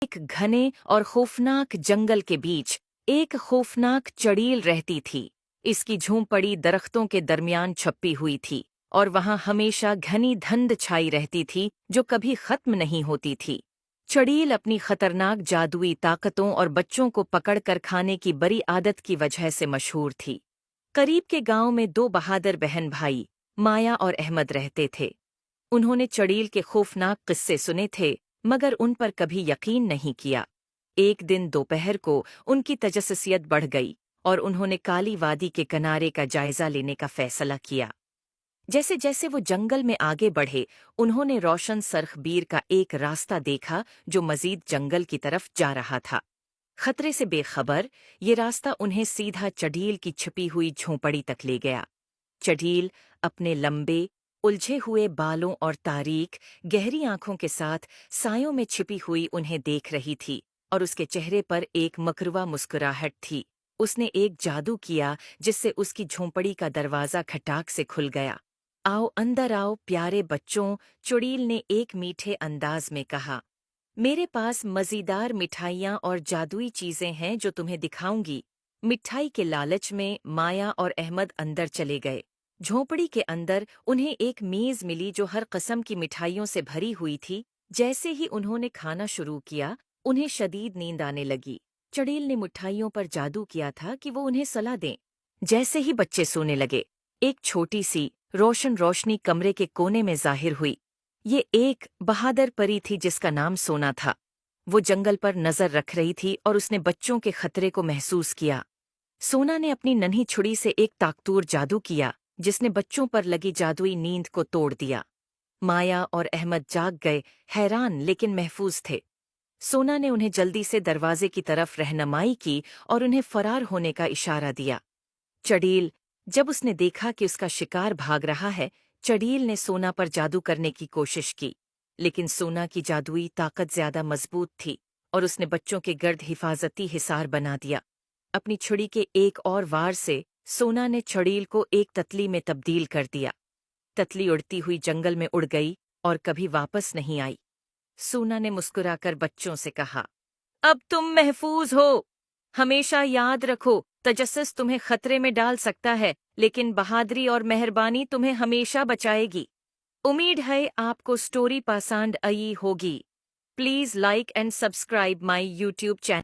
एक घने और खौफनाक जंगल के बीच एक खौफनाक चड़ील रहती थी। इसकी झोंपड़ी दरख्तों के दरमियान छपी हुई थी और वहां हमेशा घनी धुंध छाई रहती थी जो कभी खत्म नहीं होती थी। चड़ील अपनी खतरनाक जादुई ताकतों और बच्चों को पकड़कर खाने की बड़ी आदत की वजह से मशहूर थी। करीब के गांव में दो बहादुर बहन भाई माया और अहमद रहते थे। उन्होंने चड़ील के खौफनाक किस्से सुने थे मगर उन पर कभी यकीन नहीं किया। एक दिन दोपहर को उनकी तजस्सुसियत बढ़ गई और उन्होंने काली वादी के किनारे का जायजा लेने का फैसला किया। जैसे जैसे वो जंगल में आगे बढ़े उन्होंने रोशन सरखबीर का एक रास्ता देखा जो मजीद जंगल की तरफ जा रहा था। खतरे से बेखबर ये रास्ता उन्हें सीधा चढ़ील की छिपी हुई झोंपड़ी तक ले गया। चढ़ील अपने लंबे उलझे हुए बालों और तारीक गहरी आंखों के साथ सायों में छिपी हुई उन्हें देख रही थी और उसके चेहरे पर एक मकरुआ मुस्कुराहट थी। उसने एक जादू किया जिससे उसकी झोंपड़ी का दरवाजा खटाक से खुल गया। आओ अंदर आओ प्यारे बच्चों, चुड़ील ने एक मीठे अंदाज में कहा। मेरे पास मज़ेदार मिठाइयाँ और जादुई चीज़ें हैं जो तुम्हें दिखाऊंगी। मिठाई के लालच में माया और अहमद अंदर चले गए। झोंपड़ी के अंदर उन्हें एक मेज़ मिली जो हर किस्म की मिठाइयों से भरी हुई थी। जैसे ही उन्होंने खाना शुरू किया उन्हें शदीद नींद आने लगी। चड़ील ने मिठाइयों पर जादू किया था कि वो उन्हें सलाह दें। जैसे ही बच्चे सोने लगे एक छोटी सी रोशनी कमरे के कोने में जाहिर हुई। ये एक बहादुर परी थी जिसका नाम सोना था। वो जंगल पर नजर रख रही थी और उसने बच्चों के खतरे को महसूस किया। सोना ने अपनी नन्ही छुरी से एक ताकतूर जादू किया जिसने बच्चों पर लगी जादुई नींद को तोड़ दिया। माया और अहमद जाग गए, हैरान लेकिन महफूज थे। सोना ने उन्हें जल्दी से दरवाजे की तरफ रहनुमाई की और उन्हें फरार होने का इशारा दिया। चड़ील जब उसने देखा कि उसका शिकार भाग रहा है, चड़ील ने सोना पर जादू करने की कोशिश की, लेकिन सोना की जादुई ताकत ज्यादा मजबूत थी और उसने बच्चों के गर्द हिफाजती हिसार बना दिया। अपनी छुरी के एक और वार से सोना ने चड़ील को एक तितली में तब्दील कर दिया। तितली उड़ती हुई जंगल में उड़ गई और कभी वापस नहीं आई। सोना ने मुस्कुराकर बच्चों से कहा, अब तुम महफूज हो। हमेशा याद रखो, तजस्सुस तुम्हें खतरे में डाल सकता है लेकिन बहादुरी और मेहरबानी तुम्हें हमेशा बचाएगी। उम्मीद है आपको स्टोरी पसंद आई होगी। Please like and subscribe my YouTube channel.